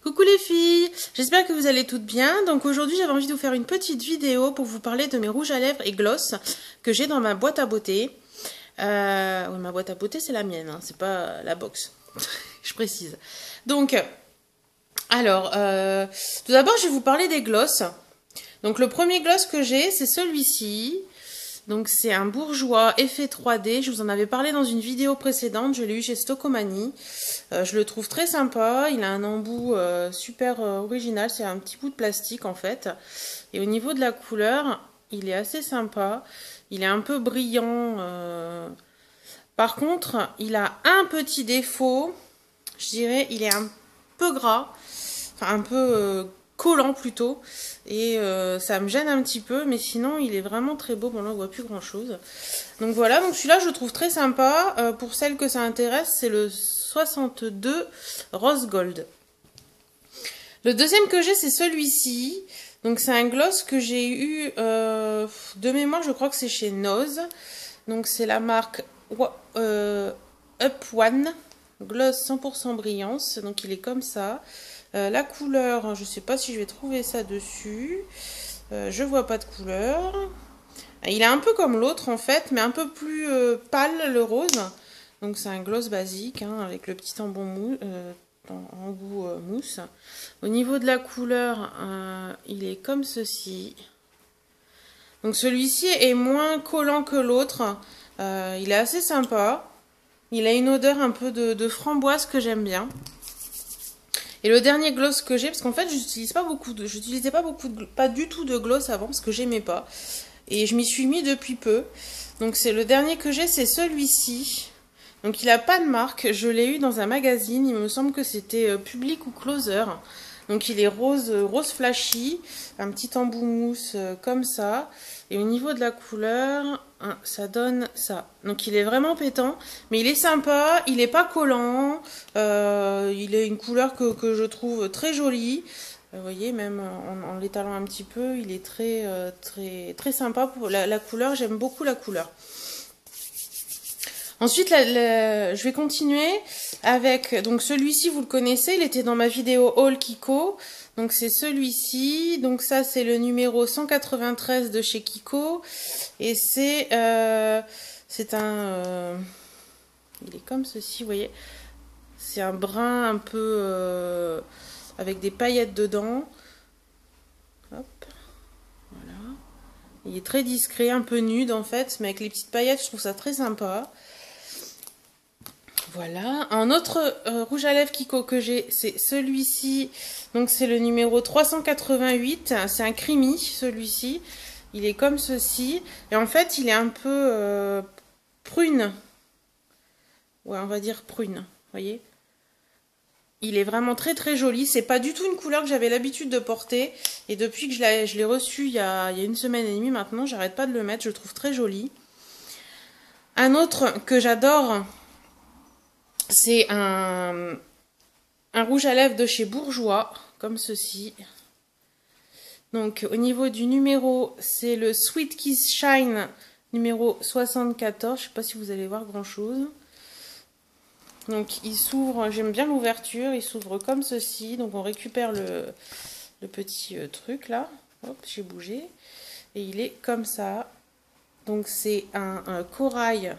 Coucou les filles, j'espère que vous allez toutes bien. Donc aujourd'hui j'avais envie de vous faire une petite vidéo pour vous parler de mes rouges à lèvres et gloss que j'ai dans ma boîte à beauté. Oui, ma boîte à beauté c'est la mienne, hein, c'est pas la box, je précise. Donc, alors, tout d'abord je vais vous parler des gloss. Donc le premier gloss que j'ai c'est celui-ci. Donc c'est un bourgeois effet 3D, je vous en avais parlé dans une vidéo précédente, je l'ai eu chez Stocomanie. Je le trouve très sympa, il a un embout super original, c'est un petit bout de plastique en fait. Et au niveau de la couleur, il est assez sympa, il est un peu brillant. Par contre, il a un petit défaut, je dirais, il est un peu gras, enfin un peu collant plutôt, et ça me gêne un petit peu, mais sinon il est vraiment très beau. Bon là on voit plus grand chose, donc voilà. Donc celui-là je le trouve très sympa. Pour celles que ça intéresse, c'est le 62 Rose Gold. Le deuxième que j'ai c'est celui-ci, donc c'est un gloss que j'ai eu de mémoire, je crois que c'est chez Nose, donc c'est la marque Up One Gloss 100% brillance, donc il est comme ça. La couleur, je sais pas si je vais trouver ça dessus. Je vois pas de couleur. Il est un peu comme l'autre en fait, mais un peu plus pâle le rose. Donc c'est un gloss basique hein, avec le petit embout mousse. Au niveau de la couleur, il est comme ceci. Donc celui-ci est moins collant que l'autre. Il est assez sympa. Il a une odeur un peu de framboise que j'aime bien. Et le dernier gloss que j'ai, parce qu'en fait j'utilisais pas du tout de gloss avant parce que j'aimais pas. Et je m'y suis mis depuis peu. Donc c'est le dernier que j'ai, c'est celui-ci. Donc il a pas de marque, je l'ai eu dans un magazine, il me semble que c'était Public ou Closer. Donc il est rose flashy, un petit embout mousse comme ça. Et au niveau de la couleur, hein, ça donne ça. Donc il est vraiment pétant, mais il est sympa, il est pas collant. Il a une couleur que je trouve très jolie. Vous voyez, même en l'étalant un petit peu, il est très sympa. Pour la couleur, j'aime beaucoup la couleur. Ensuite, je vais continuer avec, donc celui-ci, vous le connaissez, il était dans ma vidéo Haul Kiko. Donc c'est celui-ci, donc ça c'est le numéro 193 de chez Kiko. Et c'est il est comme ceci, vous voyez. C'est un brun un peu avec des paillettes dedans. Hop, voilà. Il est très discret, un peu nude en fait, mais avec les petites paillettes, je trouve ça très sympa. Voilà, un autre rouge à lèvres Kiko que j'ai, c'est celui-ci. Donc c'est le numéro 388, c'est un creamy celui-ci. Il est comme ceci. Et en fait, il est un peu prune. Ouais, on va dire prune, vous voyez. Il est vraiment très joli. C'est pas du tout une couleur que j'avais l'habitude de porter. Et depuis que je l'ai reçu il y a une semaine et demie maintenant, j'arrête pas de le mettre. Je le trouve très joli. Un autre que j'adore, c'est un rouge à lèvres de chez Bourjois, comme ceci. Donc au niveau du numéro, c'est le Sweet Kiss Shine numéro 74. Je sais pas si vous allez voir grand chose. Donc il s'ouvre, j'aime bien l'ouverture, il s'ouvre comme ceci. Donc on récupère le petit truc là. Hop, j'ai bougé. Et il est comme ça. Donc c'est un corail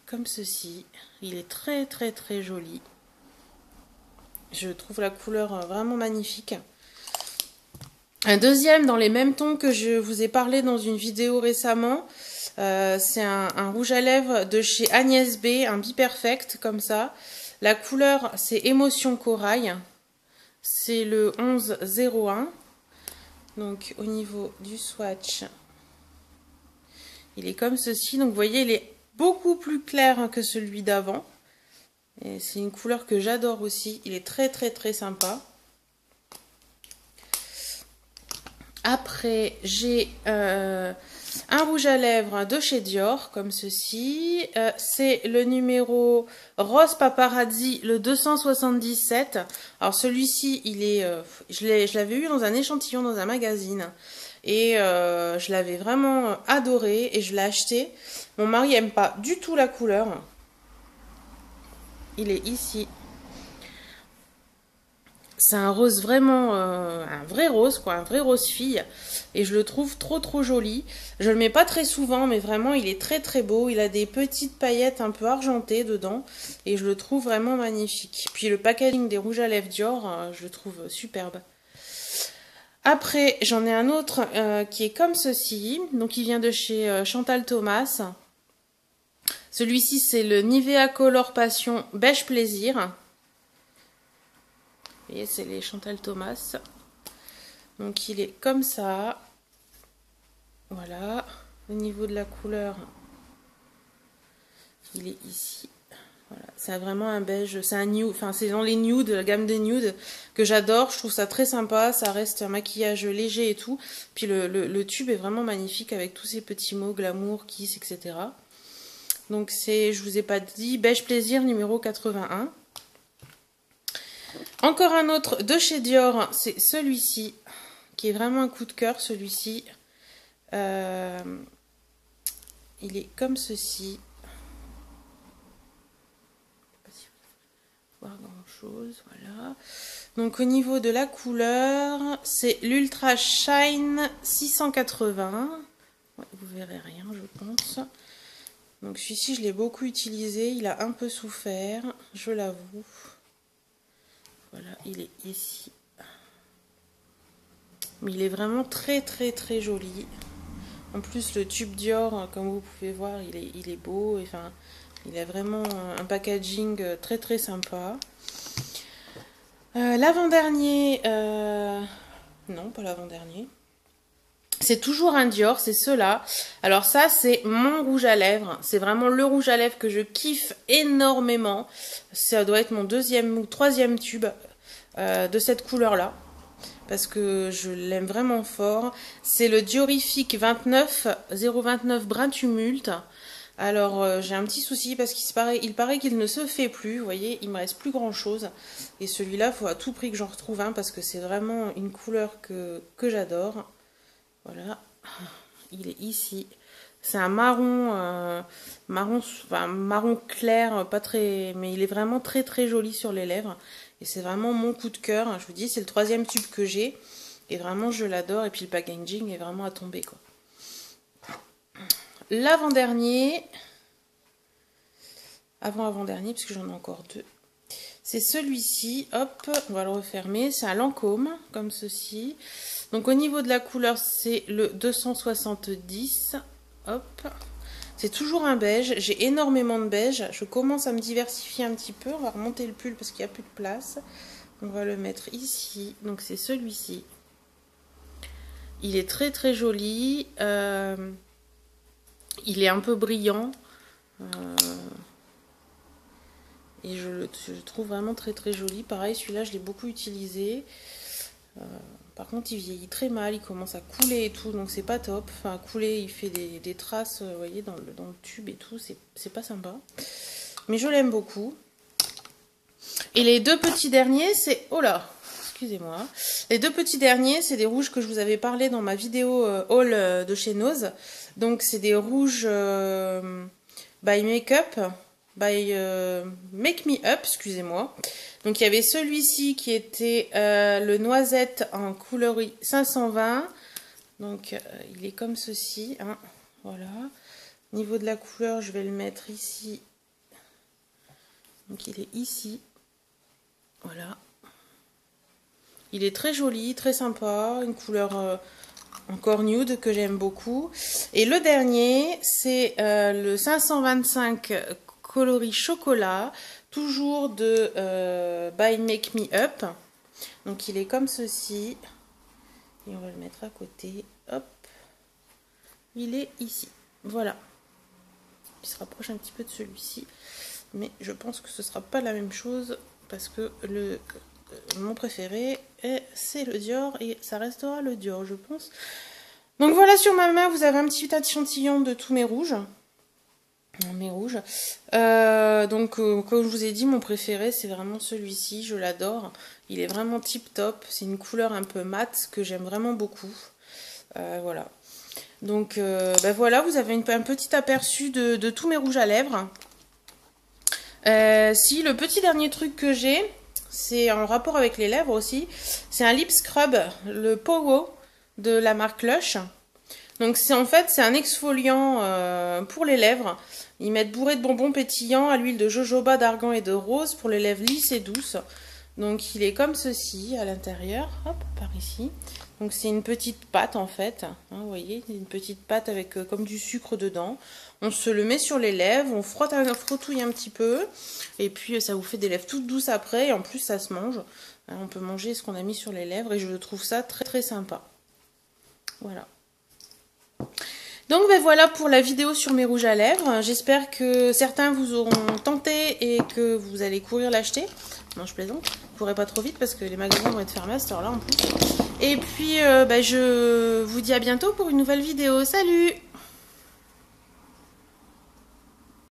comme ceci. Il est très joli. Je trouve la couleur vraiment magnifique. Un deuxième dans les mêmes tons que je vous ai parlé dans une vidéo récemment. C'est un rouge à lèvres de chez Agnès B, un Bi-Perfect comme ça. La couleur c'est Émotion Corail. C'est le 1101. Donc au niveau du swatch, il est comme ceci. Donc vous voyez, il est beaucoup plus clair que celui d'avant. Et c'est une couleur que j'adore aussi. Il est très sympa. Après, j'ai un rouge à lèvres de chez Dior, comme ceci. C'est le numéro Rose Paparazzi, le 277. Alors celui-ci, il est, je l'avais eu dans un échantillon dans un magazine. Et je l'avais vraiment adoré et je l'ai acheté. Mon mari n'aime pas du tout la couleur. Il est ici. C'est un rose vraiment, un vrai rose, quoi, un vrai rose fille. Et je le trouve trop joli. Je le mets pas très souvent, mais vraiment, il est très beau. Il a des petites paillettes un peu argentées dedans. Et je le trouve vraiment magnifique. Puis le packaging des rouges à lèvres Dior, je le trouve superbe. Après, j'en ai un autre qui est comme ceci. Donc, il vient de chez Chantal Thomas. Celui-ci, c'est le Nivea Color Passion Beige Plaisir. Vous voyez, c'est les Chantal Thomas. Donc, il est comme ça. Voilà. Au niveau de la couleur, il est ici. Voilà. C'est vraiment un beige. C'est un nude. Enfin, c'est dans les nudes, la gamme des nudes que j'adore. Je trouve ça très sympa. Ça reste un maquillage léger et tout. Puis le tube est vraiment magnifique avec tous ces petits mots glamour, kiss, etc. Donc, c'est, je vous ai pas dit, Beige Plaisir numéro 81. Encore un autre de chez Dior, c'est celui-ci, qui est vraiment un coup de cœur, celui-ci. Il est comme ceci. Je ne sais pas si vous voyez grand chose, voilà. Donc au niveau de la couleur, c'est l'Ultra Shine 680. Ouais, vous verrez rien, je pense. Donc celui-ci, je l'ai beaucoup utilisé, il a un peu souffert, je l'avoue. Voilà, il est ici. Mais il est vraiment très joli. En plus, le tube Dior, comme vous pouvez voir, il est beau. Enfin, il a vraiment un packaging très sympa. L'avant-dernier... non, pas l'avant-dernier. C'est toujours un Dior, c'est ceux-là. Alors ça, c'est mon rouge à lèvres. C'est vraiment le rouge à lèvres que je kiffe énormément. Ça doit être mon deuxième ou troisième tube de cette couleur-là. Parce que je l'aime vraiment fort. C'est le Diorifique 029 Brun Tumulte. Alors j'ai un petit souci parce il paraît qu'il ne se fait plus. Vous voyez, il me reste plus grand chose. Et celui-là, il faut à tout prix que j'en retrouve un parce que c'est vraiment une couleur que j'adore. Voilà, il est ici. C'est un marron, marron clair, pas très, mais il est vraiment très joli sur les lèvres. Et c'est vraiment mon coup de cœur. Je vous dis, c'est le troisième tube que j'ai. Et vraiment, je l'adore. Et puis le packaging est vraiment à tomber, quoi. L'avant-dernier. Avant-avant-dernier, parce que j'en ai encore deux. C'est celui-ci. Hop, on va le refermer. C'est un Lancôme, comme ceci. Donc au niveau de la couleur, c'est le 270. Hop. C'est toujours un beige. J'ai énormément de beige. Je commence à me diversifier un petit peu. On va remonter le pull parce qu'il n'y a plus de place. On va le mettre ici. Donc c'est celui-ci. Il est très joli. Il est un peu brillant. Et je le trouve vraiment très joli. Pareil, celui-là, je l'ai beaucoup utilisé. Par contre, il vieillit très mal, il commence à couler et tout, donc c'est pas top. Enfin, couler, il fait des traces, vous voyez, dans le tube et tout, c'est pas sympa. Mais je l'aime beaucoup. Et les deux petits derniers, c'est... Oh là, excusez-moi. Les deux petits derniers, c'est des rouges que je vous avais parlé dans ma vidéo haul de chez Nose. Donc, c'est des rouges by Makeup, by Make Me Up, excusez-moi. Donc il y avait celui-ci qui était le noisette en coloris 520. Donc il est comme ceci. Hein. Voilà. Au niveau de la couleur, je vais le mettre ici. Donc il est ici. Voilà. Il est très joli, très sympa. Une couleur encore nude que j'aime beaucoup. Et le dernier, c'est le 525 coloris chocolat. Toujours de By Make Me Up. Donc il est comme ceci. Et on va le mettre à côté. Hop. Il est ici. Voilà. Il se rapproche un petit peu de celui-ci. Mais je pense que ce ne sera pas la même chose. Parce que mon préféré, c'est le Dior. Et ça restera le Dior, je pense. Donc voilà, sur ma main, vous avez un petit échantillon de tous mes rouges. Mes rouges. Donc, comme je vous ai dit, mon préféré, c'est vraiment celui-ci. Je l'adore. Il est vraiment tip top. C'est une couleur un peu mate que j'aime vraiment beaucoup. Voilà. Donc, voilà, vous avez un petit aperçu de tous mes rouges à lèvres. Si, le petit dernier truc que j'ai, c'est en rapport avec les lèvres aussi. C'est un lip scrub, le Powo de la marque Lush. Donc c'est en fait c'est un exfoliant pour les lèvres. Ils mettent bourré de bonbons pétillants à l'huile de jojoba, d'argan et de rose pour les lèvres lisses et douces. Donc il est comme ceci à l'intérieur, hop, par ici. Donc c'est une petite pâte en fait, hein, vous voyez, une petite pâte avec comme du sucre dedans. On se le met sur les lèvres, on frottouille un petit peu, et puis ça vous fait des lèvres toutes douces après, et en plus ça se mange. On peut manger ce qu'on a mis sur les lèvres, et je trouve ça très très sympa. Voilà. Donc ben voilà pour la vidéo sur mes rouges à lèvres. J'espère que certains vous auront tenté et que vous allez courir l'acheter. Non, je plaisante. Vous courez pas trop vite parce que les magasins vont être fermés à cette heure-là en plus. Et puis ben je vous dis à bientôt pour une nouvelle vidéo. Salut!